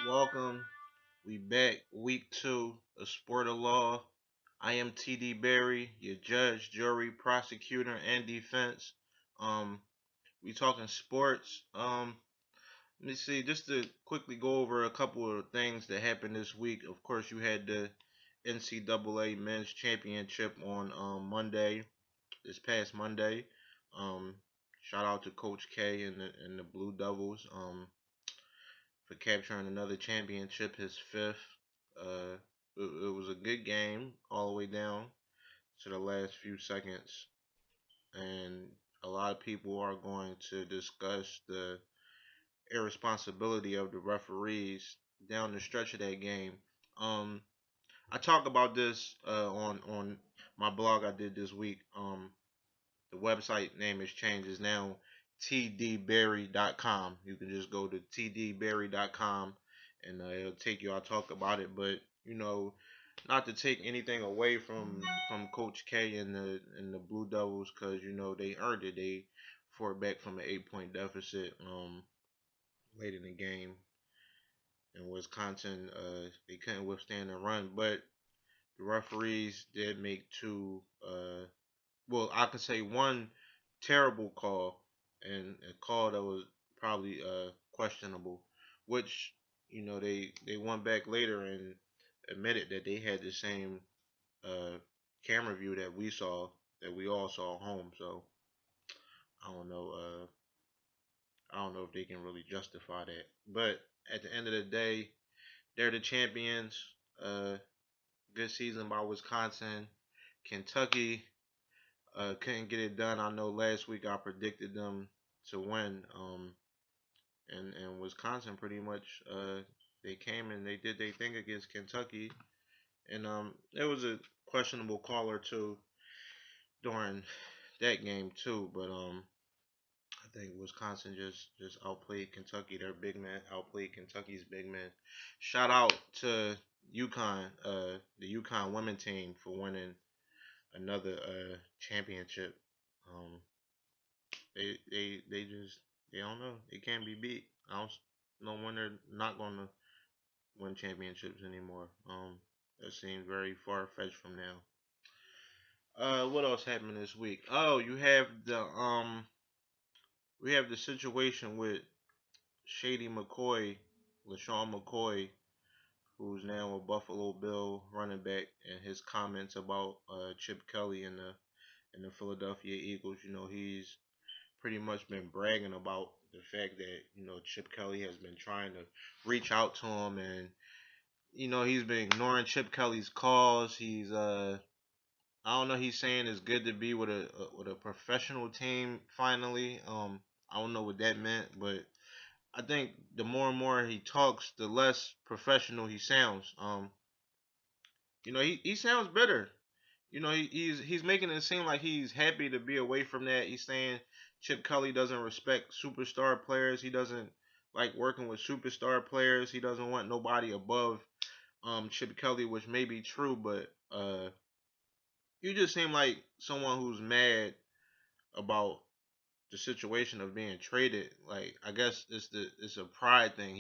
Welcome. We back week 2 of Sport of Law. I am TD Berry, your judge, jury, prosecutor, and defense. Um, we talking sports. Let me see, just to quickly go over a couple of things that happened this week. Of course, you had the NCAA Men's Championship on Monday, this past Monday. Um, Shout out to Coach K and the Blue Devils. For capturing another championship, his fifth. It was a good game all the way down to the last few seconds, and a lot of people are going to discuss the irresponsibility of the referees down the stretch of that game. Um, I talk about this on my blog I did this week. The website name has changed. Is now tdberry.com. You can just go to tdberry.com and it'll take you. I'll talk about it, but not to take anything away from Coach K and the Blue Devils, because they earned it. They fought back from an 8 point deficit late in the game. In Wisconsin, they couldn't withstand the run, but the referees did make two. Well, I could say one terrible call and a call that was probably questionable, which they went back later and admitted that they had the same uh, camera view that we all saw at home. So I don't know. I don't know if they can really justify that. But at the end of the day, they're the champions. Uh, Good season by Wisconsin. Kentucky couldn't get it done. I know last week I predicted them to win. And Wisconsin pretty much they came and they did their thing against Kentucky, and there was a questionable call or two during that game too. But I think Wisconsin just outplayed Kentucky. Their big man outplayed Kentucky's big man. Shout out to UConn, the UConn women team for winning another championship. Um, they just they don't know. They can't be beat. I don't no wonder not gonna win championships anymore. That seems very far fetched from now. What else happened this week? Oh, you have the we have the situation with Shady McCoy, LaShawn McCoy, who's now a Buffalo Bill running back, and his comments about Chip Kelly and the Philadelphia Eagles. He's pretty much been bragging about the fact that Chip Kelly has been trying to reach out to him, and he's been ignoring Chip Kelly's calls. He's I don't know. He's saying it's good to be with a professional team finally. I don't know what that meant, but I think the more and more he talks, the less professional he sounds. He sounds bitter. He's making it seem like he's happy to be away from that. He's saying Chip Kelly doesn't respect superstar players. He doesn't like working with superstar players. He doesn't want nobody above Chip Kelly, which may be true, but you just seem like someone who's mad about the situation of being traded. Like, I guess it's a pride thing.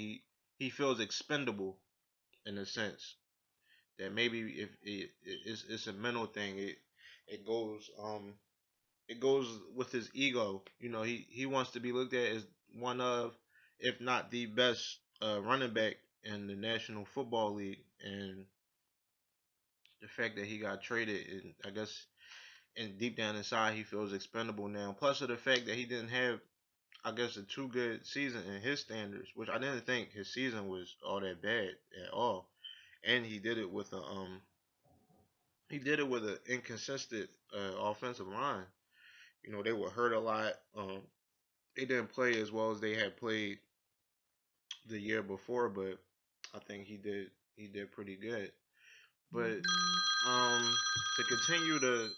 He feels expendable in a sense that maybe if it's a mental thing. It goes with his ego. He wants to be looked at as one of, if not the best running back in the National Football League, and the fact that he got traded, and I guess, and deep down inside he feels expendable now. Plus of the fact that he didn't have, I guess, a too good season in his standards, which I didn't think his season was all that bad at all. And he did it with an inconsistent offensive line. They were hurt a lot. They didn't play as well as they had played the year before, but I think he did pretty good. But um, to continue to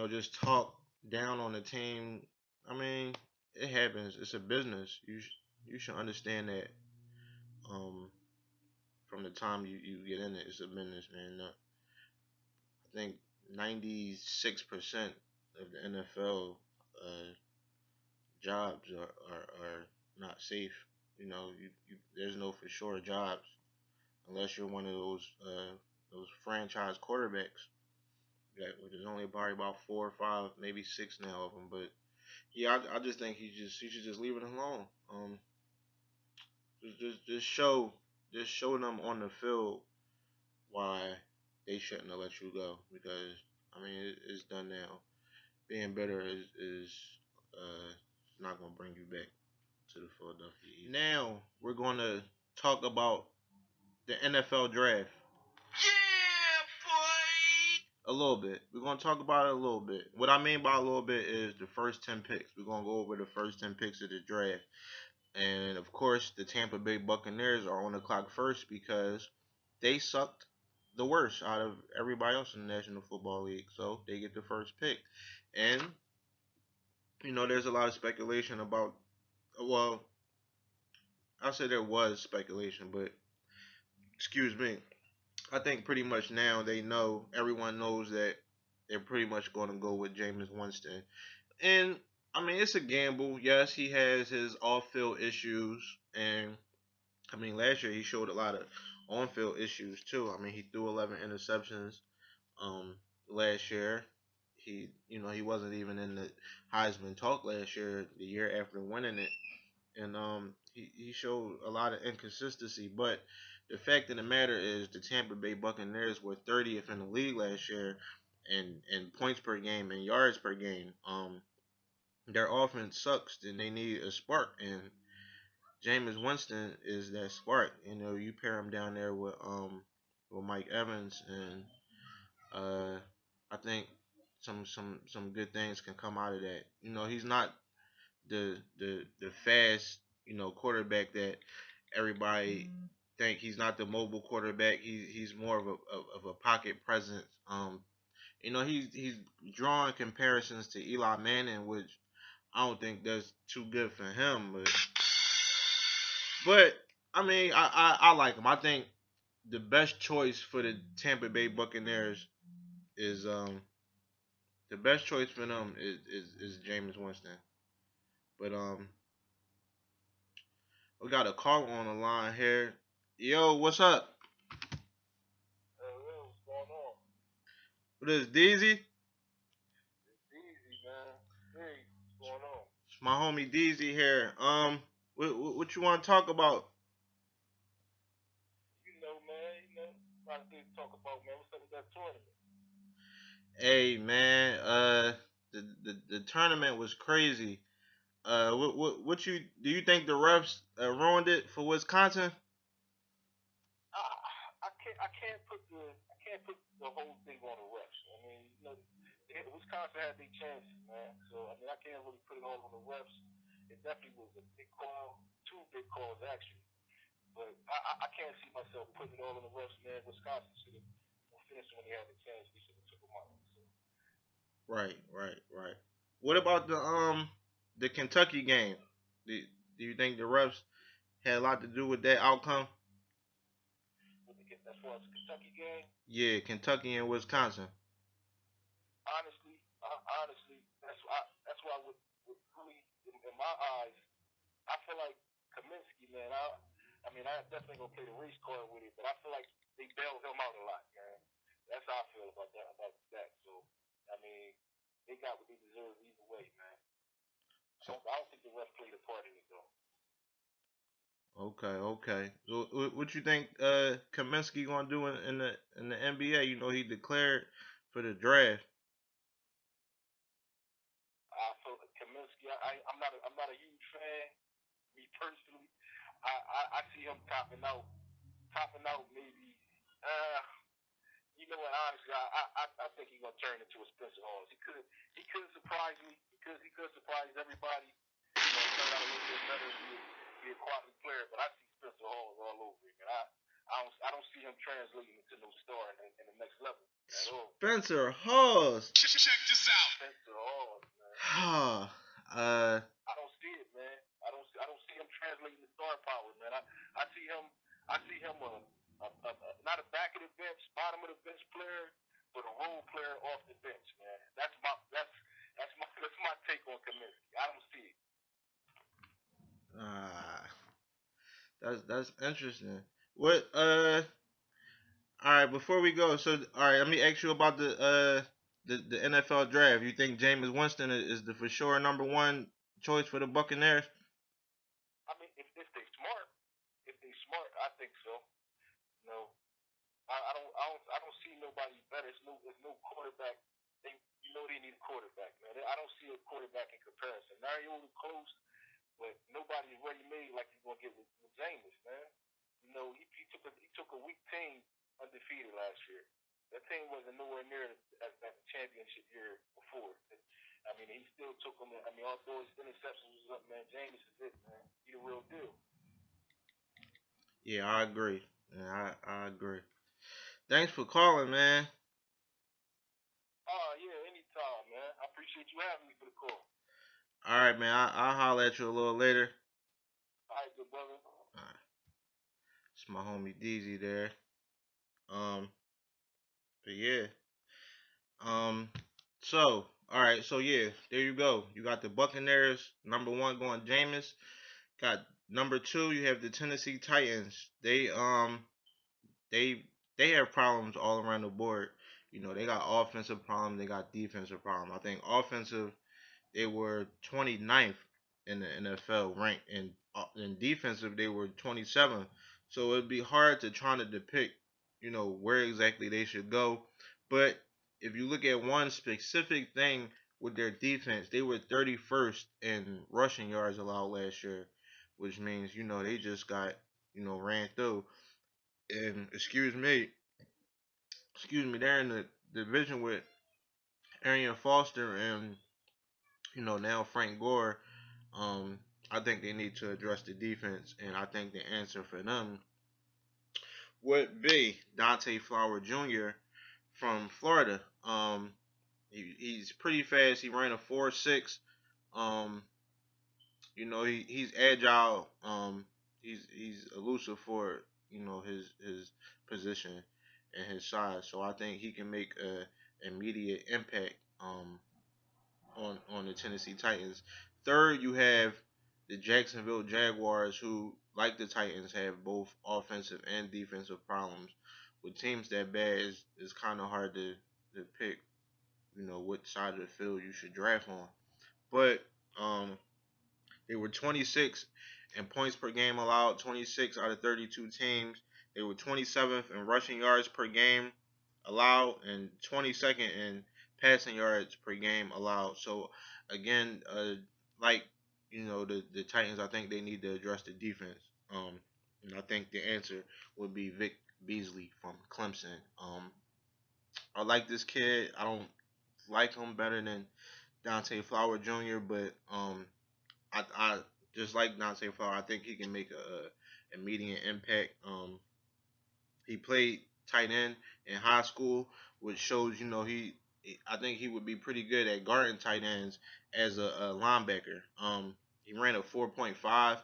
just talk down on the team. I mean, it happens. It's a business. You should understand that. Um, from the time you get in it, it's a business, man. I think 96% of the NFL jobs are not safe. there's no for sure jobs unless you're one of those franchise quarterbacks. There's only probably about 4 or 5, maybe 6 now of them. But yeah, I just think he should just leave it alone. Just show them on the field why they shouldn't have let you go, because I mean it's done now. Being better is uh not gonna bring you back to the Philadelphia Eagles. Now we're gonna talk about the NFL draft. Yeah, boy. A little bit. We're gonna talk about it a little bit. What I mean by a little bit is the first 10 picks. We're gonna go over the first 10 picks of the draft. And of course, the Tampa Bay Buccaneers are on the clock first because they sucked the worst out of everybody else in the National Football League. So they get the first pick. And, there's a lot of speculation about, well, I'll say there was speculation, but, excuse me, I think pretty much now everyone knows that they're pretty much going to go with Jameis Winston. And I mean, it's a gamble. Yes, he has his off-field issues, and I mean, last year he showed a lot of on-field issues too. I mean, he threw 11 interceptions last year. He wasn't even in the Heisman talk last year, the year after winning it, and he showed a lot of inconsistency. But the fact of the matter is, the Tampa Bay Buccaneers were 30th in the league last year, in points per game and yards per game. Their offense sucks, and they need a spark. And Jameis Winston is that spark. You pair him down there with Mike Evans, and I think some good things can come out of that. He's not the fast quarterback that everybody think. He's not the mobile quarterback. He's more of a pocket presence. He's drawing comparisons to Eli Manning, which I don't think that's too good for him. But I mean, I like him. I think the best choice for the Tampa Bay Buccaneers is the best choice for them is Jameis Winston. But we got a call on the line here. Yo, what's up? Hey, what's going on? What is Deezy? It's easy, man. Hey, what's going on? It's my homie Deezy here. What you want to talk about? Man, a lot of things to talk about, man. What's up with that tournament? Hey man, the tournament was crazy. What do you think the refs ruined it for Wisconsin? I can't put the whole thing on the refs. I mean, Wisconsin had their chances, man. So I mean, I can't really put it all on the refs. It definitely was a big call, two big calls actually. But I can't see myself putting it all on the refs, man. Wisconsin should have finished when they had the chance. They should have took them out. So. Right. What about the Kentucky game? Do you think the refs had a lot to do with that outcome? As far as the Kentucky game, Yeah, Kentucky and Wisconsin. honestly, that's why with really in my eyes, I feel like Kaminsky, man. I mean, I definitely gonna play the race card with it, but I feel like they bailed him out a lot, man. That's how I feel about that. So, I mean, they got what they deserve either way, man. I don't think the ref played a part in it though. Okay. What you think Kaminsky gonna do in the NBA? He declared for the draft. I feel like Kaminsky. I'm not a huge fan. Me personally, I see him topping out maybe. Uh, you know what? Honestly, I think he's gonna turn into a Spencer Hawes. He could surprise me because he could surprise everybody. Turn out a little bit better, be a quality player. But I see Spencer Hawes all over him, and I don't see him translating into no star in the next level at all. Spencer Hawes. Check this out. Spencer Hawes, man. I don't see it, man. I don't see him translating the star power, man. I see him not a back of the bench, bottom of the bench player, but a role player off the bench, man. That's my take on Kaminsky. I don't see it. Ah. That's interesting. What all right, before we go, so all right, let me ask you about the NFL draft. You think Jameis Winston is the for sure number one choice for the Buccaneers? I mean, if they smart, I think so. You know, I don't see nobody better. It's no quarterback. They need a quarterback, man. I don't see a quarterback in comparison. Mariota close, but nobody's ready made like you're gonna get with Jameis, man. You know, he took a weak team undefeated last year. That team wasn't nowhere near as the championship year before. I mean, he still took them. I mean, although his interceptions was up, man, Jameis is it, man. He the real deal. Yeah, I agree. Yeah, I agree. Thanks for calling, man. Oh yeah, anytime, man. I appreciate you having me for the call. All right, man. I'll holler at you a little later. All right, good brother. All right. It's my homie DZ there. But yeah. Um, so all right, so yeah, there you go. You got the Buccaneers number one going Jameis. Got number two. You have the Tennessee Titans. They they have problems all around the board. You know, they got offensive problems. They got defensive problems. I think offensive they were 29th in the NFL ranked, and in defensive they were 27th. So it'd be hard to try to depict, where exactly they should go. But if you look at one specific thing with their defense, they were 31st in rushing yards allowed last year, which means they just got ran through. And excuse me, they're in the division with Arian Foster and now Frank Gore. Um, I think they need to address the defense, and I think the answer for them would be Dante Flower Jr. from Florida. He's pretty fast. He ran a 4.6. Um, he's agile. He's elusive for his position and his size. So I think he can make a immediate impact. On the Tennessee Titans. Third, you have the Jacksonville Jaguars, who, like the Titans, have both offensive and defensive problems. With teams that bad, it's kind of hard to pick, what side of the field you should draft on. But they were 26 in points per game allowed, 26 out of 32 teams. They were 27th in rushing yards per game allowed, and 22nd in passing yards per game allowed. So again, like the Titans, I think they need to address the defense. And I think the answer would be Vic Beasley from Clemson. I like this kid. I don't like him better than Dante Flower Jr., but I just like Dante Flower. I think he can make a immediate impact. He played tight end in high school, which shows I think he would be pretty good at guarding tight ends as a linebacker. He ran a 4.5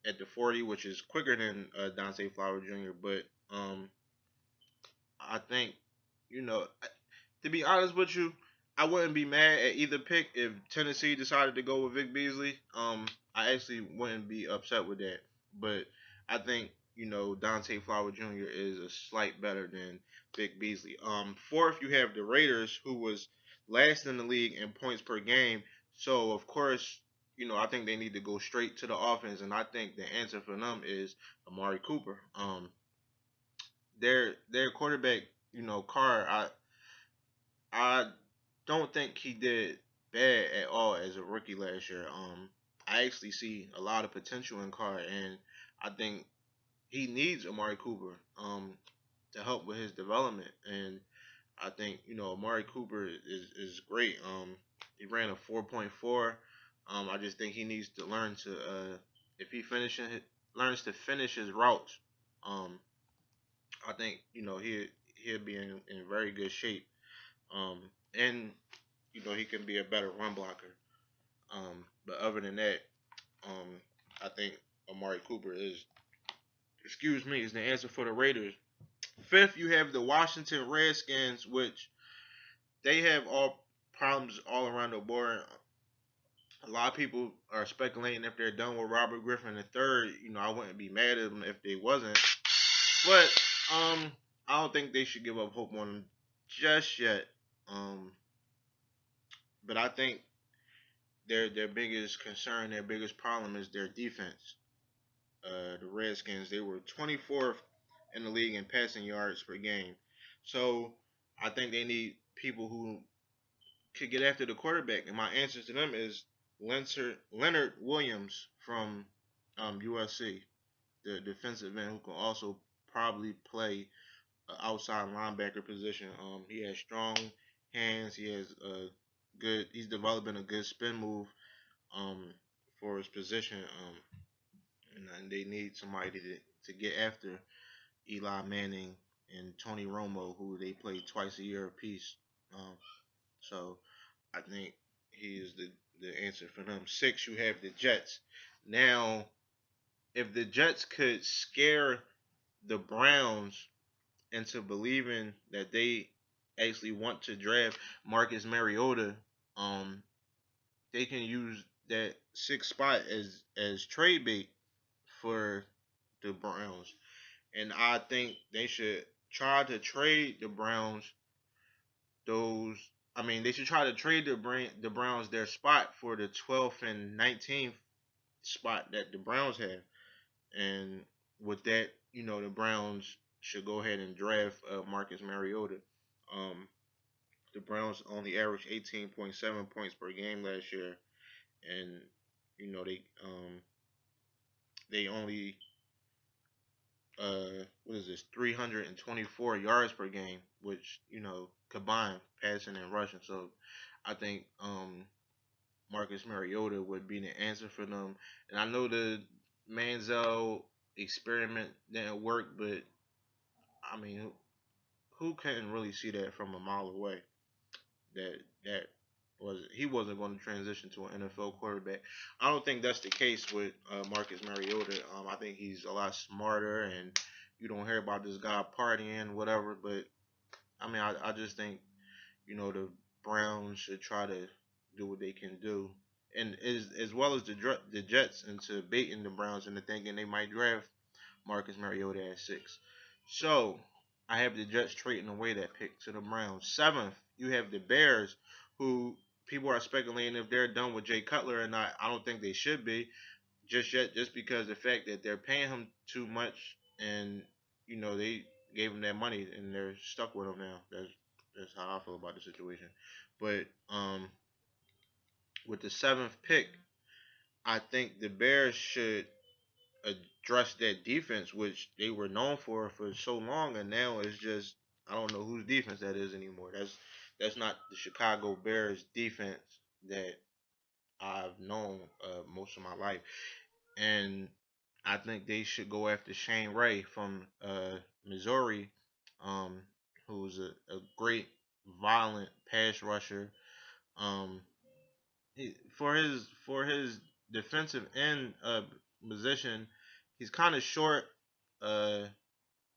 at the 40, which is quicker than Dante Flower Jr. But I think you know to be honest with you, I wouldn't be mad at either pick if Tennessee decided to go with Vic Beasley. I actually wouldn't be upset with that. But I think Dante Flower Jr. is a slight better than Vic Beasley. Fourth, you have the Raiders, who was last in the league in points per game. So of course, I think they need to go straight to the offense, and I think the answer for them is Amari Cooper. Their quarterback, Carr. I don't think he did bad at all as a rookie last year. I actually see a lot of potential in Carr, and I think he needs Amari Cooper to help with his development. And I think Amari Cooper is great. He ran a 4.4. I just think he needs to learn to if he learns to finish his routes. Um, I think he'll be in very good shape. Um, and he can be a better run blocker. But other than that, um, I think Amari Cooper is the answer for the Raiders. Fifth, you have the Washington Redskins, which they have all problems all around the board. A lot of people are speculating if they're done with Robert Griffin III. I wouldn't be mad at them if they wasn't. But I don't think they should give up hope on him just yet. Um, but I think their biggest concern, their biggest problem is their defense. The Redskins, they were 24th in the league in passing yards per game. So I think they need people who could get after the quarterback. And my answer to them is Leonard Williams from USC, the defensive end who can also probably play outside linebacker position. He has strong hands. He has a good. He's developing a good spin move for his position. And they need somebody to get after Eli Manning and Tony Romo, who they play twice a year apiece. Um, so I think he is the answer for them. Six, you have the Jets. Now, if the Jets could scare the Browns into believing that they actually want to draft Marcus Mariota, um, they can use that sixth spot as trade bait for the Browns. And I think they should try to trade the Browns those. I mean, they should try to trade the Browns their spot for the 12th and 19th spot that the Browns have. And with that, the Browns should go ahead and draft Marcus Mariota. Um, the Browns only averaged 18.7 points per game last year, and they only what is this 324 yards per game, which combined passing and rushing. So I think Marcus Mariota would be the answer for them. And I know the Manziel experiment didn't work, but I mean, who can really see that from a mile away? That was he wasn't going to transition to an NFL quarterback. I don't think that's the case with Marcus Mariota. I think he's a lot smarter, and you don't hear about this guy partying, whatever. But I mean, I just think the Browns should try to do what they can do, and as well as the Jets into baiting the Browns into thinking they might draft Marcus Mariota at six. So I have the Jets trading away that pick to the Browns. Seventh, you have the Bears, who people are speculating if they're done with Jay Cutler or not. I don't think they should be just yet, just because the fact that they're paying him too much, and they gave him that money and they're stuck with him now. That's how I feel about the situation. But with the seventh pick, I think the Bears should address that defense, which they were known for so long, and now it's just I don't know whose defense that is anymore. That's not the Chicago Bears defense that I've known most of my life, and I think they should go after Shane Ray from Missouri, um, who's a great violent pass rusher. Um, for his defensive end position, he's kind of short uh,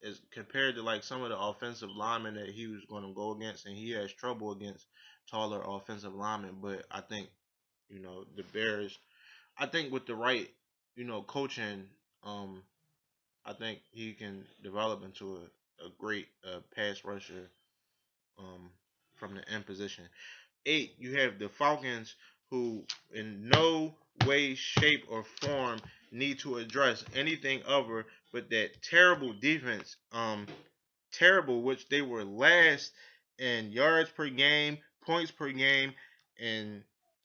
as compared to like some of the offensive linemen that he was going to go against, and he has trouble against taller offensive linemen. But I think the Bears. I think with the right coaching, um, I think he can develop into a great pass rusher um, from the end position. Eight, you have the Falcons, who in no way, shape, or form need to address anything other but that terrible defense. Terrible, which they were last in yards per game, points per game, and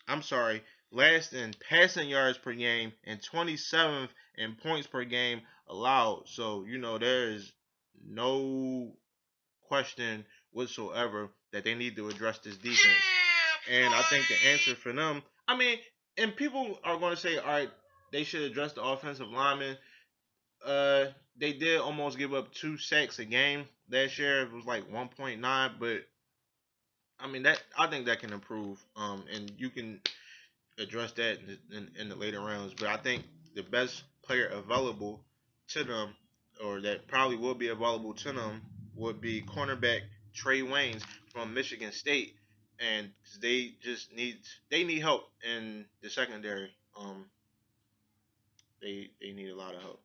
I'm sorry, last in passing yards per game, and 27th in points per game allowed. So there is no question whatsoever that they need to address this defense. And I think the answer for them, I mean, and people are going to say, all right, they should address the offensive linemen. Uh, they did almost give up 2 sacks a game last year. It was like 1.9, but I mean that I think that can improve. And you can address that in the later rounds. But I think the best player available to them, or that probably will be available to them, would be cornerback Trey Waynes from Michigan State. and they need help in the secondary. They need a lot of help.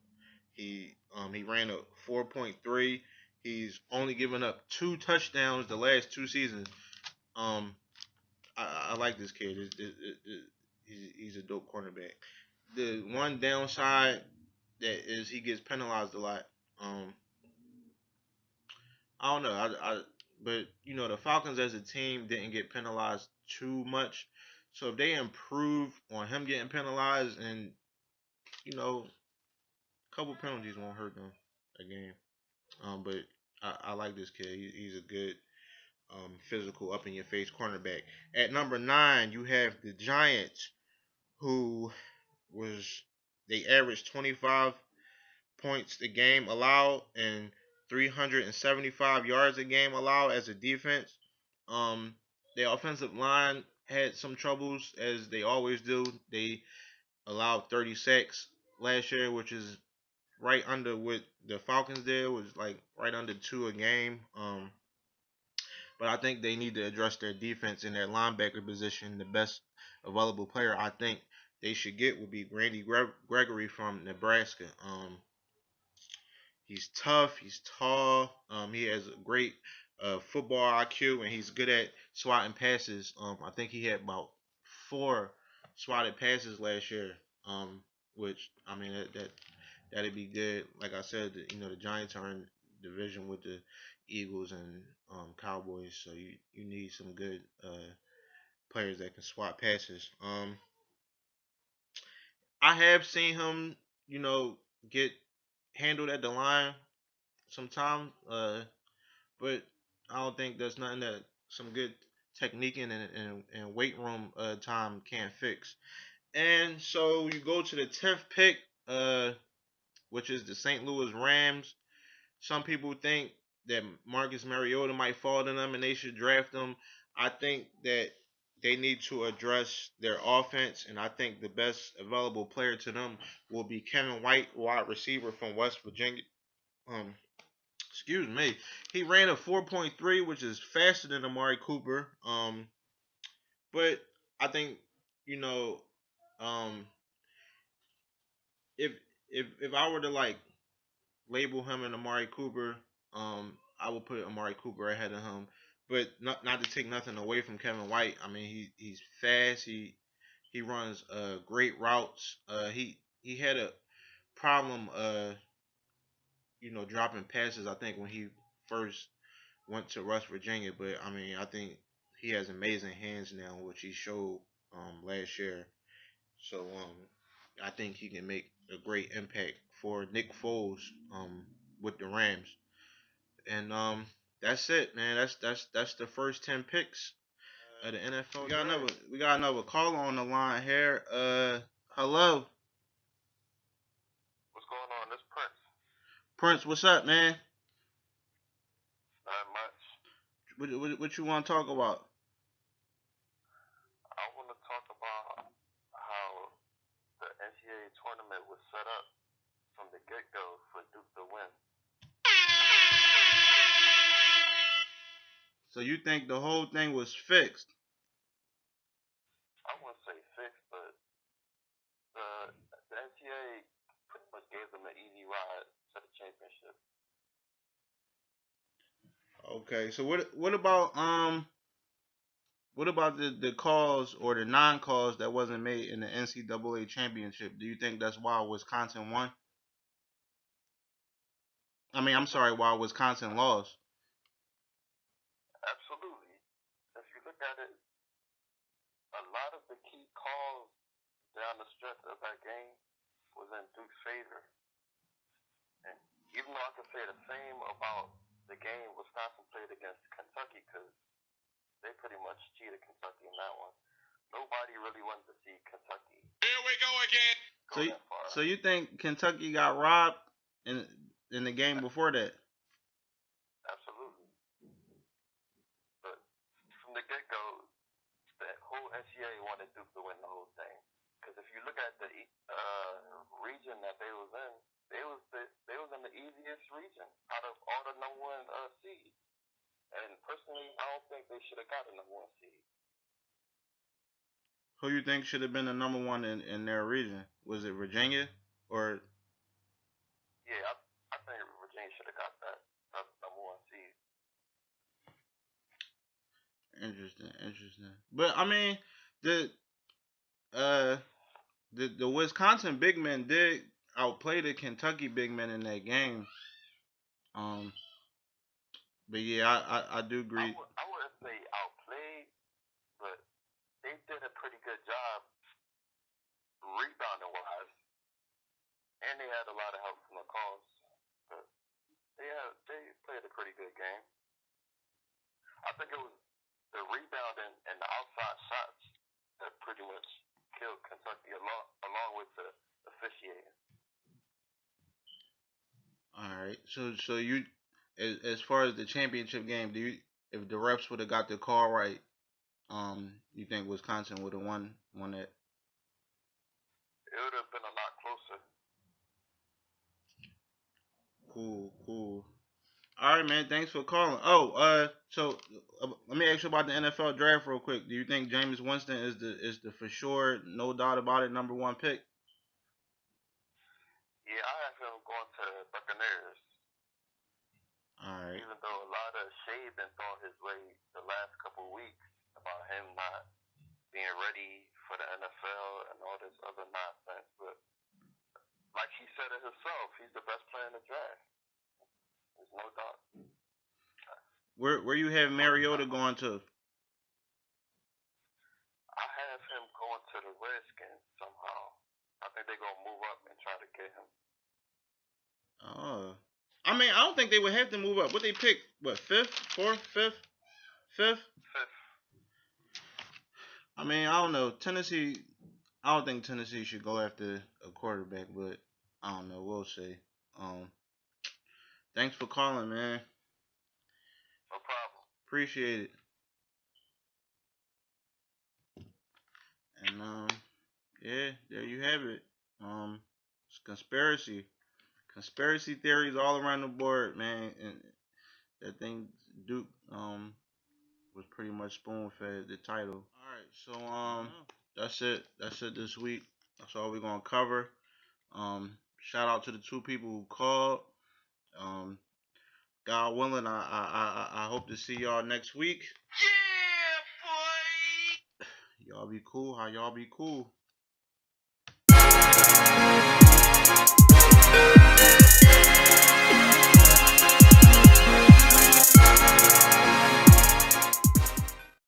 He ran a 4.3. He's only given up 2 touchdowns the last 2 seasons. Um, I like this kid. He's a dope cornerback. The one downside that is he gets penalized a lot. Um, I don't know. But the Falcons as a team didn't get penalized too much. So if they improve on him getting penalized, and a couple penalties won't hurt them a game. But I like this kid. He's a good physical, up in your face cornerback. At number 9, you have the Giants, who was they averaged 25 points a game allowed and 375 yards a game allowed as a defense. Their offensive line had some troubles, as they always do. They allowed 30 sacks last year, which is right under what the Falcons did, was like right under 2 a game. But I think they need to address their defense in their linebacker position. The best available player I think they should get would be Randy Gregory from Nebraska. He's tough. He's tall. He has a great football IQ, and he's good at swatting passes. I think he had about 4 swatted passes last year. Which I mean that'd be good. Like I said, the Giants are in division with the Eagles and Cowboys, so you need some good players that can swat passes. I have seen him, get handled at the line sometimes, but I don't think there's nothing that some good technique and weight room time can't fix. And so you go to the 10th pick, which is the St. Louis Rams. Some people think that Marcus Mariota might fall to them and they should draft him. I think that they need to address their offense, and I think the best available player to them will be Kevin White, wide receiver from West Virginia. Um, excuse me. He ran a 4.3, which is faster than Amari Cooper. But I think you know, um, if if I were to like label him and Amari Cooper, I would put Amari Cooper ahead of him. But not to take nothing away from Kevin White. I mean, he's fast. He runs great routes. He had a problem dropping passes. I think when he first went to West Virginia, but I mean, I think he has amazing hands now, which he showed last year. So I think he can make a great impact for Nick Foles with the Rams. And that's it, man. That's the first 10 picks of the NFL. We got another caller on the line here. Hello, What's going on? This Prince. Prince. What's up, man? Not much. What you want to talk about? I want to talk about how the NCAA tournament was set up from the get-go for Duke to win. So you think the whole thing was fixed? I wouldn't say fixed, but the NCAA pretty much gave them an easy ride to the championship. Okay. So what about the calls or the non-calls that wasn't made in the NCAA Championship? Do you think that's why Wisconsin won? I mean, I'm sorry, why Wisconsin lost? Absolutely. If you look at it, a lot of the key calls down the stretch of that game was in Duke's favor. And even though I could say the same about the game Wisconsin played against Kentucky, because they pretty much cheated Kentucky in that one. Nobody really wanted to see Kentucky. Here we go again. So you think Kentucky got robbed in the game before that? Absolutely. But from the get-go, the whole NCAA wanted Duke to win the whole thing. Because if you look at the region that they was in, they was in the easiest region out of all the number 1 seeds. And personally, I don't think they Virginia should have got a number 1 seed. Who you think should have been the number 1 in their region? Was it Virginia or? Yeah, I think Virginia should have got that number 1 seed. Interesting. But I mean, the Wisconsin big men did outplay the Kentucky big men in that game. But yeah, I do agree. I wouldn't say outplayed, but they did a pretty good job rebounding wise, and they had a lot of help from the calls. But they played a pretty good game. I think it was the rebounding and the outside shots that pretty much killed Kentucky along with the officiating. All right, so you, as far as the championship game, if the refs would have got the call right, you think Wisconsin would have won that? It would have been a lot closer. Cool. All right, man. Thanks for calling. Oh, so let me ask you about the NFL draft real quick. Do you think Jameis Winston is the for sure, no doubt about it, number 1 pick? Yeah, I have him going to the Buccaneers. All right. Even though a lot of shade been thrown his way the last couple of weeks about him not being ready for the NFL and all this other nonsense, but like he said it himself, he's the best player in the draft. There's no doubt. Where you have Mariota going to? I have him going to the Redskins somehow. I think they're gonna move up and try to get him. Oh. I mean, I don't think they would have to move up. What they pick? What, 5th, 4th, 5th, 5th? 5th. I mean, I don't know. I don't think Tennessee should go after a quarterback, but I don't know. We'll see. Thanks for calling, man. No problem. Appreciate it. And yeah, there you have it. It's conspiracy theories all around the board, man. And that thing Duke was pretty much spoon fed the title. All right, so that's it. That's it this week. That's all we're gonna cover. Shout out to the 2 people who called. God willing, I hope to see y'all next week. Yeah, boy. Y'all be cool. How y'all be cool?